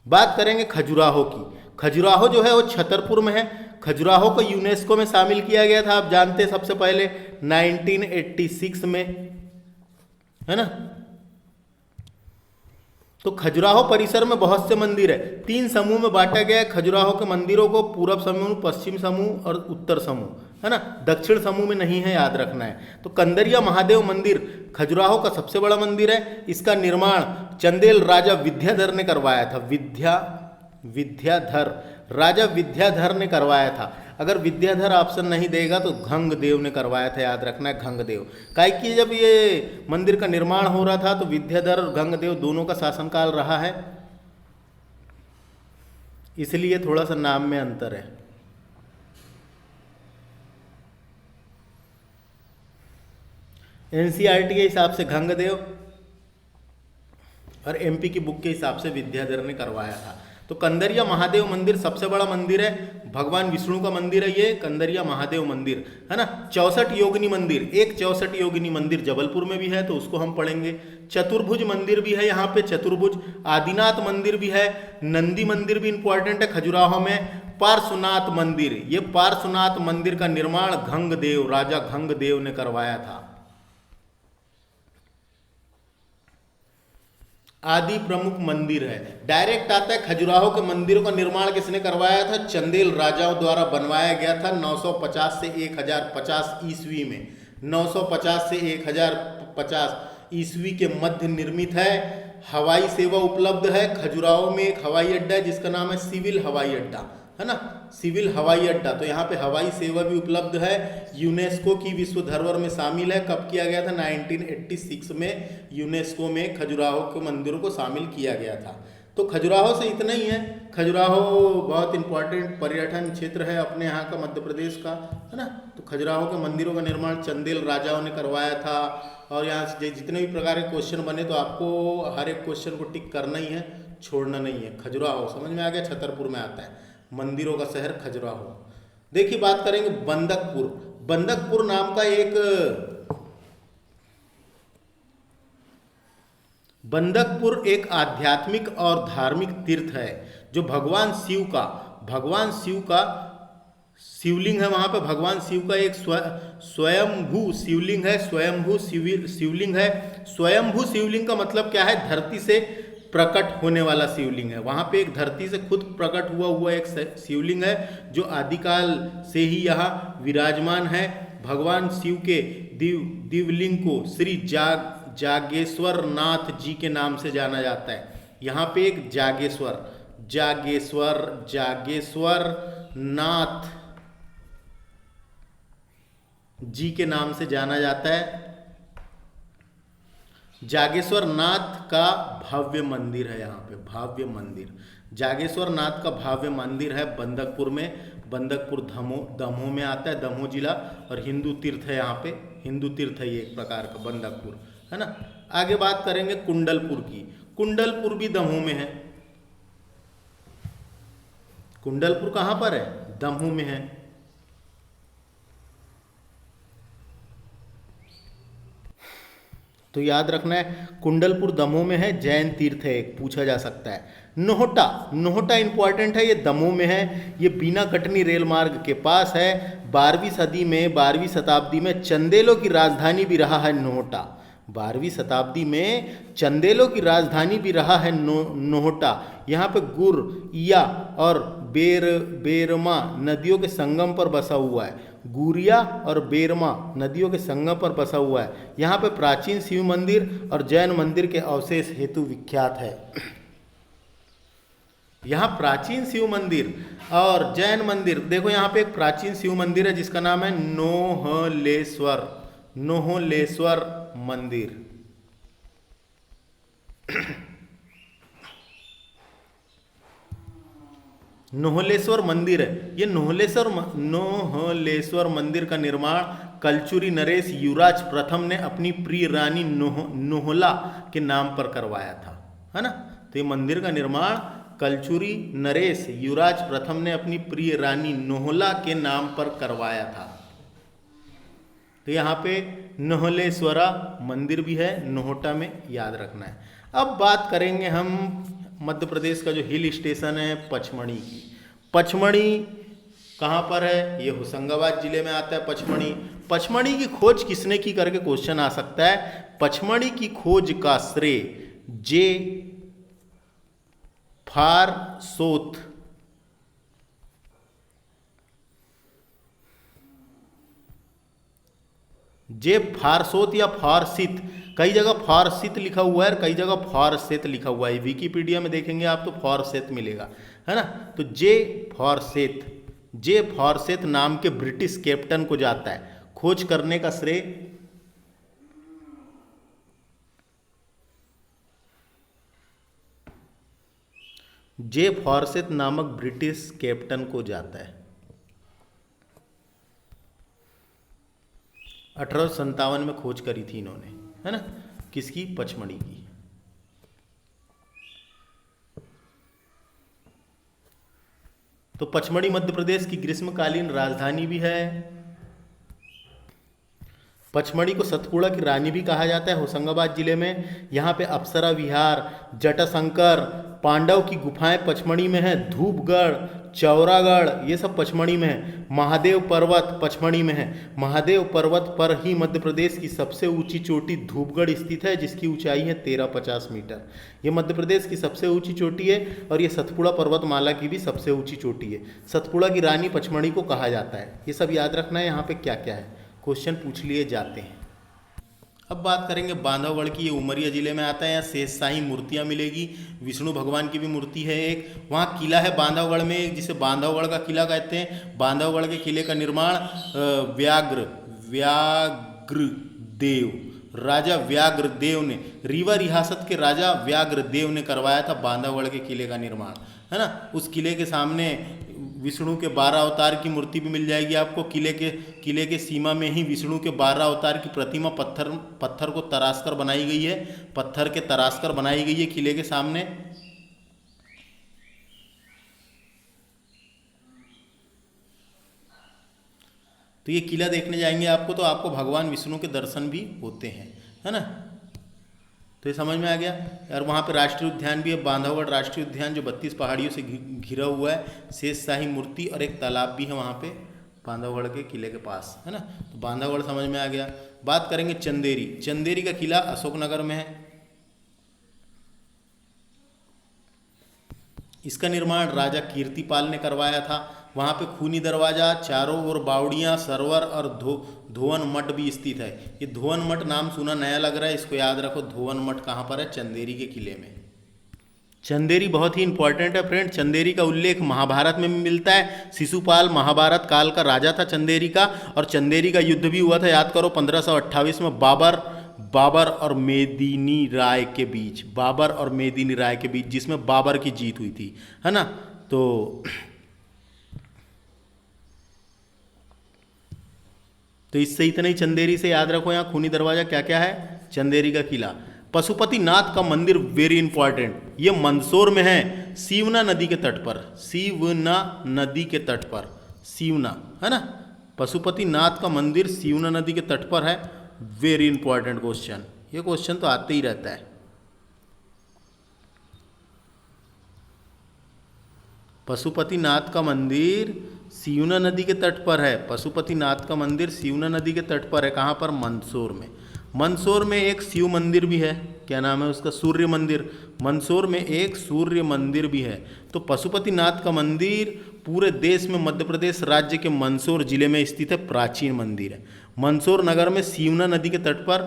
बात करेंगे खजुराहो की। खजुराहो जो है वो छतरपुर में है। खजुराहो को यूनेस्को में शामिल किया गया था, आप जानते हैं, सबसे पहले 1986 में, है ना। तो खजुराहो परिसर में बहुत से मंदिर है। 3 समूह में बांटा गया है खजुराहो के मंदिरों को, पूर्व समूह, पश्चिम समूह और उत्तर समूह, है ना। दक्षिण समूह में नहीं है, याद रखना है। तो कंदरिया महादेव मंदिर खजुराहो का सबसे बड़ा मंदिर है। इसका निर्माण चंदेल राजा विद्याधर ने करवाया था। विद्याधर राजा विद्याधर ने करवाया था। अगर विद्याधर ऑप्शन नहीं देगा तो गंगदेव ने करवाया था, याद रखना है, गंगदेव। काहे कि जब ये मंदिर का निर्माण हो रहा था तो विद्याधर और गंगदेव दोनों का शासनकाल रहा है, इसलिए थोड़ा सा नाम में अंतर है। एनसीईआरटी के हिसाब से गंगदेव और एमपी की बुक के हिसाब से विद्याधर ने करवाया था। तो कंदरिया महादेव मंदिर सबसे बड़ा मंदिर है, भगवान विष्णु का मंदिर है ये कंदरिया महादेव मंदिर, है ना। 64 योगिनी मंदिर, एक 64 योगिनी मंदिर जबलपुर में भी है, तो उसको हम पढ़ेंगे। चतुर्भुज मंदिर भी है यहाँ पे, चतुर्भुज। आदिनाथ मंदिर भी है। नंदी मंदिर भी इंपॉर्टेंट है खजुराहो में। पार्श्वनाथ मंदिर, ये पार्श्वनाथ मंदिर का निर्माण गंगदेव, राजा गंगदेव ने करवाया था। आदि प्रमुख मंदिर है, डायरेक्ट आता है। खजुराहो के मंदिरों का निर्माण किसने करवाया था? चंदेल राजाओं द्वारा बनवाया गया था 950 से 1050 ईस्वी में। 950 से 1050 ईस्वी के मध्य निर्मित है। हवाई सेवा उपलब्ध है। खजुराहो में एक हवाई अड्डा है जिसका नाम है सिविल हवाई अड्डा, है ना, सिविल हवाई अड्डा। तो यहाँ पे हवाई सेवा भी उपलब्ध है। यूनेस्को की विश्व धरोहर में शामिल है। कब किया गया था? 1986 में यूनेस्को में खजुराहो के मंदिरों को शामिल किया गया था। तो खजुराहो से इतना ही है। खजुराहो बहुत इंपॉर्टेंट पर्यटन क्षेत्र है अपने यहाँ का, मध्य प्रदेश का, है ना। तो खजुराहो के मंदिरों का निर्माण चंदेल राजाओं ने करवाया था। और यहाँ से जितने भी प्रकार के क्वेश्चन बने तो आपको हर एक क्वेश्चन को टिक करना ही है, छोड़ना नहीं है। खजुराहो समझ में आ गया, छतरपुर में आता है, मंदिरों का शहर खजुराहो। देखिए बात करेंगे बंदकपुर। बंदकपुर नाम का एक, बंदकपुर एक आध्यात्मिक और धार्मिक तीर्थ है जो भगवान शिव का शिवलिंग है। वहां पे भगवान शिव का एक स्वयंभू शिवलिंग है। स्वयंभू शिवलिंग है। स्वयंभू शिवलिंग का मतलब क्या है? धरती से प्रकट होने वाला शिवलिंग है। वहां पे एक धरती से खुद प्रकट हुआ एक शिवलिंग है जो आदिकाल से ही यहाँ विराजमान है। भगवान शिव के दिव्यलिंग को श्री जागेश्वर नाथ जी के नाम से जाना जाता है। यहाँ पे एक जागेश्वर नाथ जी के नाम से जाना जाता है। जागेश्वर नाथ का भव्य मंदिर है यहाँ पे, भव्य मंदिर। जागेश्वर नाथ का भव्य मंदिर है बंदकपुर में, बंदकपुर दमोह में आता है, दमोह जिला, और हिंदू तीर्थ है यहाँ पे, हिंदू तीर्थ है ये एक प्रकार का बंदकपुर, है ना। आगे बात करेंगे कुंडलपुर की। कुंडलपुर भी दमोह में है। कुंडलपुर कहाँ पर है? दमोह में है। तो याद रखना है, कुंडलपुर दमोह में है, जैन तीर्थ है, एक पूछा जा सकता है। नोहटा, नोहटा इंपॉर्टेंट है, ये दमोह में है, ये बीना कटनी रेल मार्ग के पास है। 12वीं सदी में, 12वीं शताब्दी में चंदेलों की राजधानी भी रहा है नोहटा। 12वीं शताब्दी में चंदेलों की राजधानी भी रहा है नोहटा। यहाँ पे गुरिया और बेरमा नदियों के संगम पर बसा हुआ है। गुरिया और बेरमा नदियों के संगम पर बसा हुआ है। यहाँ पे प्राचीन शिव मंदिर और जैन मंदिर के अवशेष हेतु विख्यात है। यहाँ प्राचीन शिव मंदिर और जैन मंदिर, देखो यहाँ पे एक प्राचीन शिव मंदिर है जिसका नाम है नोहलेश्वर, नोहलेश्वर मंदिर। नोहलेश्वर मंदिर है ये। नोहलेश्वर मंदिर का निर्माण कलचुरी नरेश युवराज प्रथम ने अपनी प्रिय रानी नोहला के नाम पर करवाया था, है ना। तो ये मंदिर का निर्माण कलचुरी नरेश युवराज प्रथम ने अपनी प्रिय रानी नोहला के नाम पर करवाया था। तो यहाँ पे नोहलेश्वरा मंदिर भी है, नोहटा में, याद रखना है। अब बात करेंगे हम मध्य प्रदेश का जो हिल स्टेशन है पचमढ़ी की। पचमढ़ी कहाँ पर है? ये होशंगाबाद जिले में आता है पचमढ़ी। पचमढ़ी की खोज किसने की करके क्वेश्चन आ सकता है। पचमढ़ी की खोज का श्रेय जे फारसोत, जे फारसोत या फारसित, कई जगह फारसित लिखा हुआ है और कई जगह फारसेत लिखा हुआ है। विकिपीडिया में देखेंगे आप तो फारसेत मिलेगा, है ना। तो जे फारसेत नाम के ब्रिटिश कैप्टन को जाता है। खोज करने का श्रेय जे फारसेत नामक ब्रिटिश कैप्टन को जाता है। 1857 में खोज करी थी इन्होंने, है ना, किसकी? पचमढ़ी की। तो पचमढ़ी मध्य प्रदेश की ग्रीष्मकालीन राजधानी भी है। पचमढ़ी को सतपुड़ा की रानी भी कहा जाता है, होशंगाबाद जिले में। यहाँ पे अप्सरा विहार, जटाशंकर, पांडव की गुफाएं पचमढ़ी में है। धूपगढ़, चौरागढ़, ये सब पचमढ़ी में है। महादेव पर्वत पचमढ़ी में है। महादेव पर्वत पर ही मध्य प्रदेश की सबसे ऊंची चोटी धूपगढ़ स्थित है, जिसकी ऊंचाई है 1350 मीटर। ये मध्य प्रदेश की सबसे ऊंची चोटी है और ये सतपुड़ा पर्वतमाला की भी सबसे ऊंची चोटी है। सतपुड़ा की रानी पचमढ़ी को कहा जाता है। ये सब याद रखना है, यहाँ पे क्या क्या है, क्वेश्चन पूछ लिए जाते हैं। अब बात करेंगे बांधवगढ़ की। ये उमरिया जिले में आता है। यहाँ शेषशाही मूर्तियाँ मिलेगी। विष्णु भगवान की भी मूर्ति है एक। वहाँ किला है बांधवगढ़ में एक, जिसे बांधवगढ़ का किला कहते हैं। बांधवगढ़ के किले का निर्माण राजा व्याघ्रदेव ने, रीवा रियासत के राजा व्याघ्रदेव ने करवाया था बांधवगढ़ के किले का निर्माण, है ना। उस किले के सामने विष्णु के 12 अवतार की मूर्ति भी मिल जाएगी आपको। किले के सीमा में ही विष्णु के 12 अवतार की प्रतिमा पत्थर को तराश कर बनाई गई है। पत्थर के तराश कर बनाई गई है किले के सामने। तो ये किला देखने जाएंगे आपको तो आपको भगवान विष्णु के दर्शन भी होते हैं, है ना। तो ये समझ में आ गया यार। वहाँ पे राष्ट्रीय उद्यान भी है, बांधवगढ़ राष्ट्रीय उद्यान, जो 32 पहाड़ियों से घिरा हुआ है। शेषशाही मूर्ति और एक तालाब भी है वहाँ पे बांधवगढ़ के किले के पास, है ना। तो बांधवगढ़ समझ में आ गया। बात करेंगे चंदेरी। चंदेरी का किला अशोकनगर में है। इसका निर्माण राजा कीर्तिपाल ने करवाया था। वहाँ पे खूनी दरवाजा, चारों ओर बावड़ियाँ, सरोवर और धोवन मठ भी स्थित है। ये धोवन मठ नाम सुना नया लग रहा है, इसको याद रखो। धोवन मठ कहाँ पर है? चंदेरी के किले में। चंदेरी बहुत ही इंपॉर्टेंट है फ्रेंड। चंदेरी का उल्लेख महाभारत में भी मिलता है। शिशुपाल महाभारत काल का राजा था चंदेरी का, और चंदेरी का युद्ध भी हुआ था, याद करो, 1528 में बाबर और मेदिनी राय के बीच, बाबर और मेदिनी राय के बीच, जिसमें बाबर की जीत हुई थी, है ना। तो इससे इतना ही चंदेरी से याद रखो, यहाँ खूनी दरवाजा क्या क्या है, चंदेरी का किला। पशुपतिनाथ का मंदिर वेरी इंपॉर्टेंट, ये मंदसौर में है, सीवना नदी के तट पर, सीवना नदी के तट पर, सीवना, है ना। पशुपतिनाथ का मंदिर सीवना नदी के तट पर है, वेरी इंपॉर्टेंट क्वेश्चन, ये क्वेश्चन तो आते ही रहता है। पशुपतिनाथ का मंदिर सीवना नदी के तट पर है, पशुपतिनाथ का मंदिर सीवना नदी के तट पर है, कहाँ पर, मंदसौर में। मंदसौर में एक शिव मंदिर भी है, क्या नाम है उसका, सूर्य मंदिर, मंदसौर में एक सूर्य मंदिर भी है। तो पशुपतिनाथ का मंदिर पूरे देश में मध्य प्रदेश राज्य के मंदसौर जिले में स्थित है, प्राचीन मंदिर है। मंदसौर नगर में सीवना नदी के तट पर,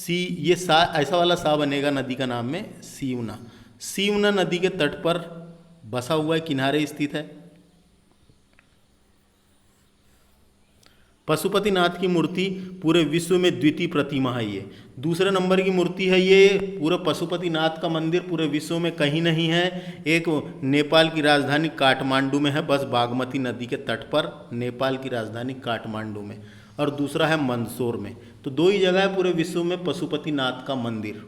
ये ऐसा वाला सा बनेगा नदी का नाम में, सीवना, सीवना नदी के तट पर बसा हुआ है, किनारे स्थित है। पशुपतिनाथ की मूर्ति पूरे विश्व में द्वितीय प्रतिमा है, ये दूसरे नंबर की मूर्ति है। ये पूरे पशुपतिनाथ का मंदिर पूरे विश्व में कहीं नहीं है, एक नेपाल की राजधानी काठमांडू में है, बस बागमती नदी के तट पर, नेपाल की राजधानी काठमांडू में, और दूसरा है मंदसौर में। तो दो ही जगह है पूरे विश्व में पशुपतिनाथ का मंदिर।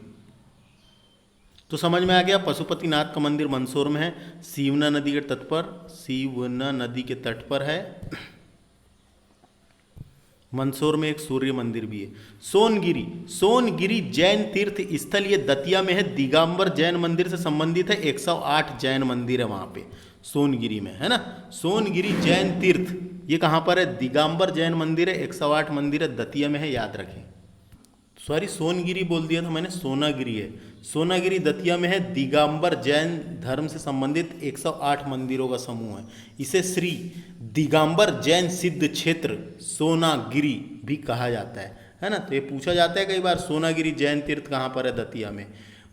तो समझ में आ गया, पशुपतिनाथ का मंदिर मंदसौर में है, सीवना नदी के तट पर, सीवना नदी के तट पर है। मंदसौर में एक सूर्य मंदिर भी है। सोनगिरी, सोनगिरी जैन तीर्थ स्थल, ये दतिया में है, दिगंबर जैन मंदिर से संबंधित है, 108 जैन मंदिर है वहाँ पे सोनगिरी में, है ना। सोनगिरी जैन तीर्थ ये कहाँ पर है, दिगंबर जैन मंदिर है, 108 मंदिर है, दतिया में है, याद रखें। सॉरी, सोनगिरी बोल दिया था मैंने, सोनागिरी है, सोनागिरी दतिया में है, दिगंबर जैन धर्म से संबंधित 108 मंदिरों का समूह है। इसे श्री दिगंबर जैन सिद्ध क्षेत्र सोनागिरी भी कहा जाता है ना। तो ये पूछा जाता है कई बार, सोनागिरी जैन तीर्थ कहाँ पर है, दतिया में।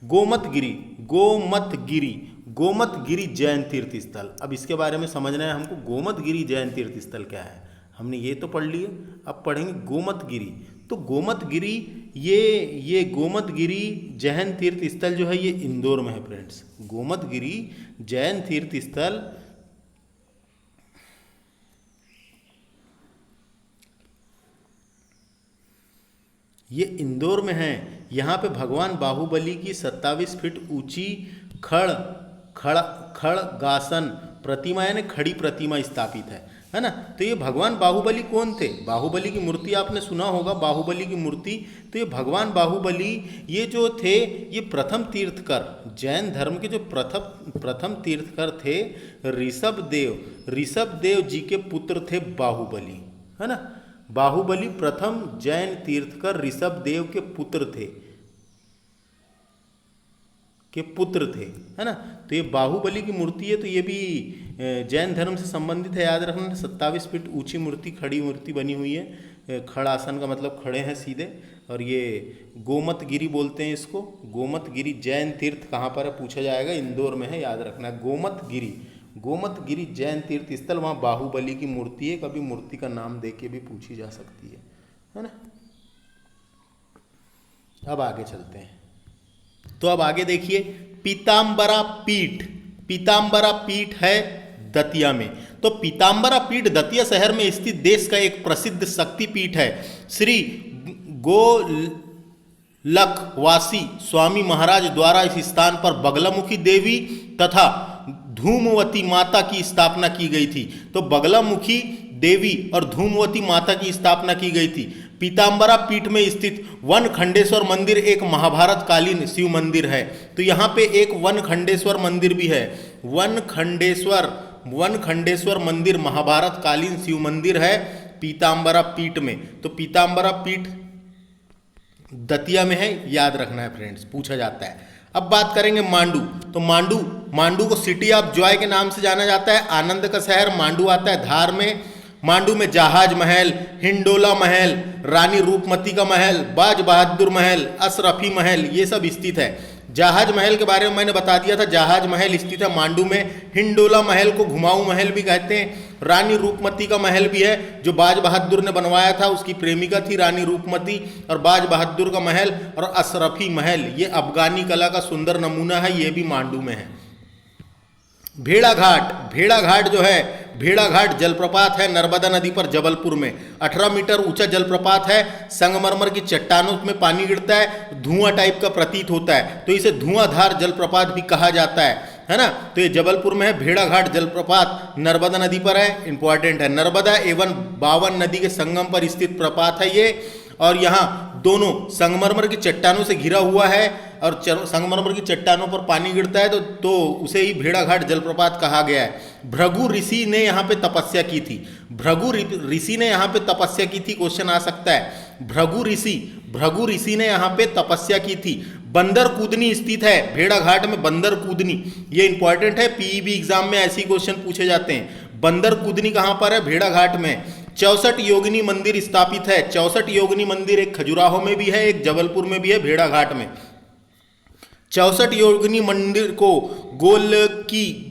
गोमतगिरी, गोमतगिरी, गोमतगिरी जैन तीर्थ स्थल, अब इसके बारे में समझना है हमको, गोमतगिरी जैन तीर्थ स्थल क्या है। हमने ये तो पढ़ लिए, अब पढ़ेंगे गोमतगिरी। तो गोमतगिरी, ये गोमतगिरी जैन तीर्थ स्थल जो है ये इंदौर में है फ्रेंड्स। गोमतगिरी जैन तीर्थ स्थल ये इंदौर में है। यहाँ पे भगवान बाहुबली की 27 फीट ऊंची खड़गासन प्रतिमा यानी खड़ी प्रतिमा स्थापित है ना। तो ये भगवान बाहुबली कौन थे, बाहुबली की मूर्ति आपने सुना होगा, बाहुबली की मूर्ति। तो ये भगवान बाहुबली ये जो थे ये प्रथम तीर्थकर, जैन धर्म के जो प्रथम तीर्थकर थे ऋषभदेव जी के पुत्र थे बाहुबली, है ना। बाहुबली प्रथम जैन तीर्थकर ऋषभदेव के पुत्र थे, है ना। तो ये बाहुबली की मूर्ति है, तो ये भी जैन धर्म से संबंधित है, याद रखना। 27 फीट ऊंची मूर्ति, खड़ी मूर्ति बनी हुई है, खड़ा आसन का मतलब खड़े हैं सीधे। और ये गोमतगिरी बोलते हैं इसको, गोमतगिरी जैन तीर्थ कहाँ पर है पूछा जाएगा, इंदौर में है, याद रखना। गोमतगिरी जैन तीर्थ स्थल, वहाँ बाहुबली की मूर्ति है, कभी मूर्ति का नाम दे के भी पूछी जा सकती है ना। अब आगे चलते हैं। तो अब आगे देखिए, पीताम्बरा पीठ है दतिया में। तो पीताम्बरा पीठ दतिया शहर में स्थित देश का एक प्रसिद्ध शक्तिपीठ है। श्री गोलकवासी स्वामी महाराज द्वारा इस स्थान पर बगलामुखी देवी तथा धूमवती माता की स्थापना की गई थी। तो बगलामुखी देवी और धूमवती माता की स्थापना की गई थी। पीताम्बरा पीठ में स्थित वन खंडेश्वर मंदिर एक महाभारत कालीन शिव मंदिर है। तो यहाँ पे एक वन खंडेश्वर मंदिर भी है, वन खंडेश्वर मंदिर महाभारत कालीन शिव मंदिर है पीताम्बरा पीठ में। तो पीताम्बरा पीठ दतिया में है, याद रखना है फ्रेंड्स, पूछा जाता है। अब बात करेंगे मांडू। तो मांडू को सिटी ऑफ जॉय के नाम से जाना जाता है, आनंद का शहर मांडू आता है धार में। मांडू में जहाज महल, हिंडोला महल, रानी रूपमती का महल, बाज बहादुर महल, अशरफी महल, ये सब स्थित है। जहाज महल के बारे में मैंने बता दिया था, जहाज महल स्थित है मांडू में। हिंडोला महल को घुमाऊ महल भी कहते हैं। रानी रूपमती का महल भी है जो बाज बहादुर ने बनवाया था, उसकी प्रेमिका थी रानी रूपमती। और बाज बहादुर का महल और अशरफी महल, ये अफगानी कला का सुंदर नमूना है, ये भी मांडू में है। भेड़ाघाट, भेड़ाघाट जो है, भेड़ाघाट जलप्रपात है नर्मदा नदी पर जबलपुर में। 18 मीटर ऊंचा जलप्रपात है, संगमरमर की चट्टानों में पानी गिरता है, धुआं टाइप का प्रतीत होता है, तो इसे धुआंधार जलप्रपात भी कहा जाता है ना। तो ये जबलपुर में है। भेड़ाघाट जलप्रपात नर्मदा नदी पर है, इंपॉर्टेंट है। नर्मदा एवं बावन नदी के संगम पर स्थित प्रपात है ये, और यहाँ दोनों संगमरमर की चट्टानों से घिरा हुआ है, और संगमरमर की चट्टानों पर पानी गिरता है, तो उसे ही भेड़ाघाट जलप्रपात कहा गया है। भृगु ऋषि ने यहाँ पे तपस्या की थी। भृगु ऋषि ने यहाँ पे तपस्या की थी, क्वेश्चन आ सकता है। भृगु ऋषि ने यहाँ पे तपस्या की थी। बंदर कूदनी स्थित है भेड़ाघाट में, बंदर कूदनी, ये इंपॉर्टेंट है, पीईबी एग्जाम में ऐसे क्वेश्चन पूछे जाते हैं। बंदर कूदनी कहाँ पर है? भेड़ाघाट में। 64 योगिनी मंदिर स्थापित है। 64 योगिनी मंदिर एक खजुराहो में भी है, एक जबलपुर में भी है, भेड़ाघाट में। 64 योगिनी मंदिर को गोलाकी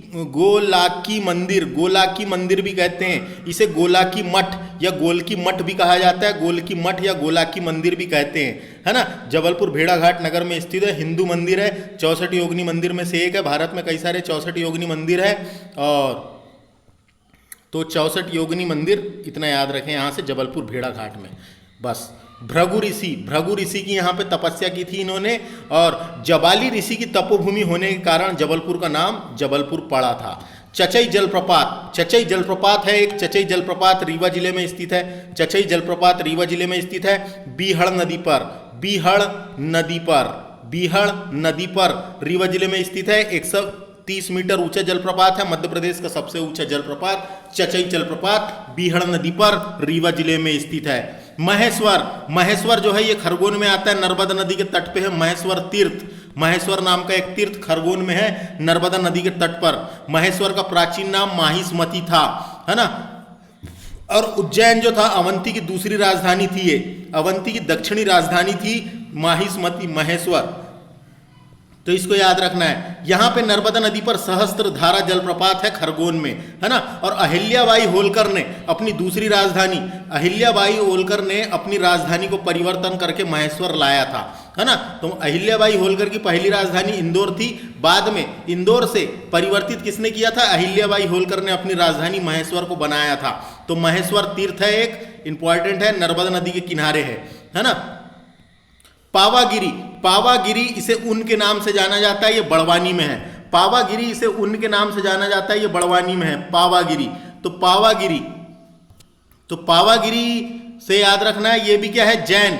मंदिर भी कहते हैं। इसे गोलाकी मठ या गोलकी मठ भी कहा जाता है, गोलकी मठ या गोलाकी मंदिर भी कहते हैं, है ना। जबलपुर भेड़ाघाट नगर में स्थित है, हिंदू मंदिर है, 64 योगिनी मंदिर में से एक है। भारत में कई सारे 64 योगिनी मंदिर है, और तो 64 योगिनी मंदिर इतना याद रखें यहाँ से जबलपुर भेड़ाघाट में, बस। भृगु ऋषि की यहाँ पे तपस्या की थी इन्होंने, और जबाली ऋषि की तपोभूमि होने के कारण जबलपुर का नाम जबलपुर पड़ा था। चचई जलप्रपात है एक, चचई जलप्रपात रीवा जिले में स्थित है। चचई जलप्रपात रीवा जिले में स्थित है, बीहड़ नदी पर रीवा जिले में स्थित है। 130 मीटर ऊंचा जलप्रपात है, मध्य प्रदेश का सबसे ऊंचा जलप्रपात चचई जलप्रपात बीहड़ नदी पर रीवा जिले में स्थित है। महेश्वर जो है ये खरगोन में आता है, नर्मदा नदी के तट पे है महेश्वर तीर्थ। महेश्वर नाम का एक तीर्थ खरगोन में है, नर्मदा नदी के तट पर। महेश्वर का प्राचीन नाम माहिष्मति था, है ना। और उज्जैन जो था अवंती की दूसरी राजधानी थी, ये अवंती की दक्षिणी राजधानी थी माहिष्मति, महेश्वर, तो इसको याद रखना है। यहाँ पे नर्मदा नदी पर सहस्त्रधारा जलप्रपात है खरगोन में, है ना। और अहिल्याबाई होलकर ने अपनी दूसरी राजधानी, को परिवर्तन करके महेश्वर लाया था, है ना। तो अहिल्याबाई होलकर की पहली राजधानी इंदौर थी, बाद में इंदौर से परिवर्तित किसने किया था? अहिल्याबाई होलकर ने अपनी राजधानी महेश्वर को बनाया था। तो महेश्वर तीर्थ है एक, इंपॉर्टेंट है, नर्मदा नदी के किनारे है ना। पावागिरी इसे ऊन के नाम से जाना जाता है, ये बड़वानी में है। पावागिरी इसे ऊन के नाम से जाना जाता है, ये बड़वानी में है पावागिरी। तो पावागिरी से याद रखना है, ये भी क्या है? जैन।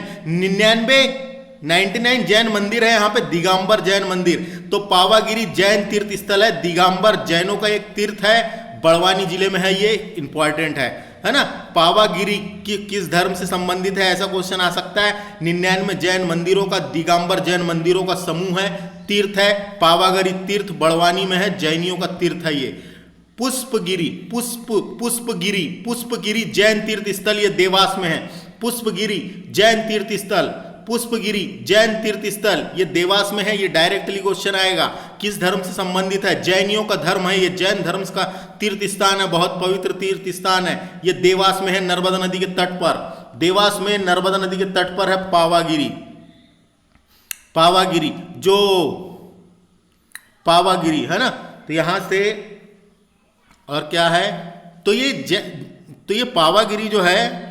99 जैन मंदिर है यहाँ पे, दिगंबर जैन मंदिर। तो पावागिरी जैन तीर्थ स्थल है, दिगंबर जैनों का एक तीर्थ है, बड़वानी जिले में है, ये इंपॉर्टेंट है ना। पावागिरी किस धर्म से संबंधित है, ऐसा क्वेश्चन आ सकता है। 99 जैन मंदिरों का, दिगंबर जैन मंदिरों का समूह है, तीर्थ है। पावागिरी तीर्थ बड़वानी में है, जैनियों का तीर्थ है ये। पुष्पगिरी जैन तीर्थ स्थल, ये देवास में है। पुष्पगिरी जैन तीर्थ स्थल ये देवास में है, ये डायरेक्टली क्वेश्चन आएगा। किस धर्म से संबंधित है? जैनियों का धर्म है, ये जैन धर्म का तीर्थ स्थान है, बहुत पवित्र तीर्थ स्थान है। ये देवास में है, नर्मदा नदी के तट पर। देवास में नर्मदा नदी के तट पर है पावागिरी, है ना। तो यहां से और क्या है, तो ये पावागिरी जो है,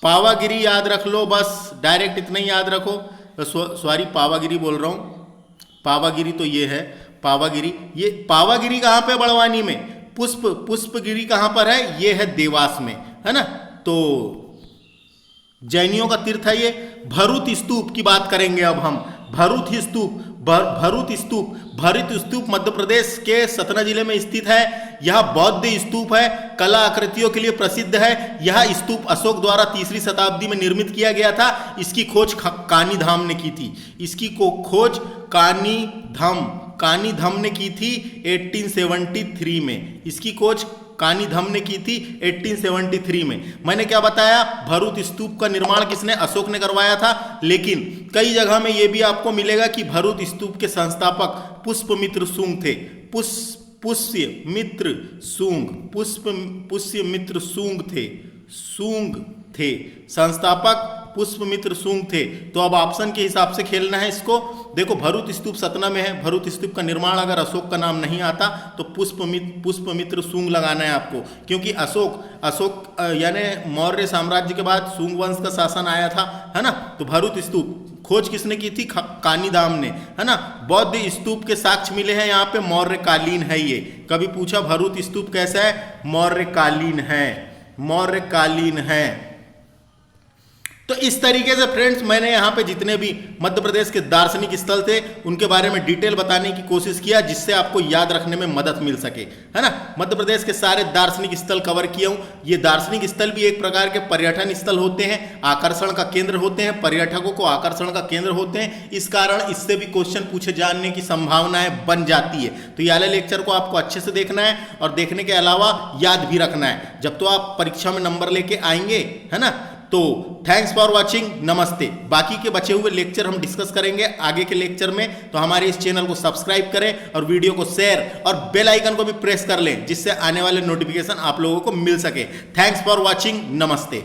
पावागिरी याद रख लो, बस डायरेक्ट इतना ही याद रखो। सॉरी, पावागिरी बोल रहा हूं, पावागिरी तो ये है पावागिरी। ये पावागिरी कहाँ पे? बड़वानी में। पुष्पगिरी कहाँ पर है? ये है देवास में, है ना। तो जैनियों का तीर्थ है ये। भरूत स्तूप की बात करेंगे अब हम। भरूत स्तूप मध्य प्रदेश के सतना जिले में स्थित है। यह बौद्ध स्तूप है, कला आकृतियों के लिए प्रसिद्ध है। यह स्तूप अशोक द्वारा 3री शताब्दी में निर्मित किया गया था। इसकी खोज कानी धाम ने की थी। कानिधम ने की थी 1873 में। इसकी खोज कानिधम ने की थी 1873 में। मैंने क्या बताया, भरूच स्तूप का निर्माण किसने, अशोक ने करवाया था। लेकिन कई जगह में यह भी आपको मिलेगा कि भरूच स्तूप के संस्थापक पुष्यमित्र शुंग थे। पुष्यमित्र शुंग थे संस्थापक, पुष्यमित्र शुंग थे। तो अब ऑप्शन के हिसाब से खेलना है इसको। देखो भरूच स्तूप सतना में है, भरूच स्तूप का निर्माण अगर अशोक का नाम नहीं आता तो पुष्यमित्र शुंग लगाना है आपको, क्योंकि अशोक यानी मौर्य साम्राज्य के बाद शुंग वंश का शासन आया था, है ना। तो भरूच स्तूप खोज किसने की थी, कानिदाम ने, है ना। बौद्ध स्तूप के साक्ष्य मिले हैं यहाँ पे, मौर्यकालीन है ये। कभी पूछा भरूच स्तूप कैसा है, मौर्यकालीन है। तो इस तरीके से फ्रेंड्स मैंने यहाँ पे जितने भी मध्य प्रदेश के दार्शनिक स्थल थे उनके बारे में डिटेल बताने की कोशिश किया, जिससे आपको याद रखने में मदद मिल सके, है ना। मध्य प्रदेश के सारे दार्शनिक स्थल कवर किया हूँ। ये दार्शनिक स्थल भी एक प्रकार के पर्यटन स्थल होते हैं, आकर्षण का केंद्र होते हैं, पर्यटकों को आकर्षण का केंद्र होते हैं। इस कारण इससे भी क्वेश्चन पूछे जाने की संभावनाएं बन जाती है। तो ये वाले लेक्चर को आपको अच्छे से देखना है और देखने के अलावा याद भी रखना है, जब तो आप परीक्षा में नंबर लेके आएंगे, है ना। तो थैंक्स फॉर वॉचिंग, नमस्ते। बाकी के बचे हुए लेक्चर हम डिस्कस करेंगे आगे के लेक्चर में। तो हमारे इस चैनल को सब्सक्राइब करें और वीडियो को शेयर और बेल आइकन को भी प्रेस कर लें, जिससे आने वाले नोटिफिकेशन आप लोगों को मिल सके। थैंक्स फॉर वॉचिंग, नमस्ते।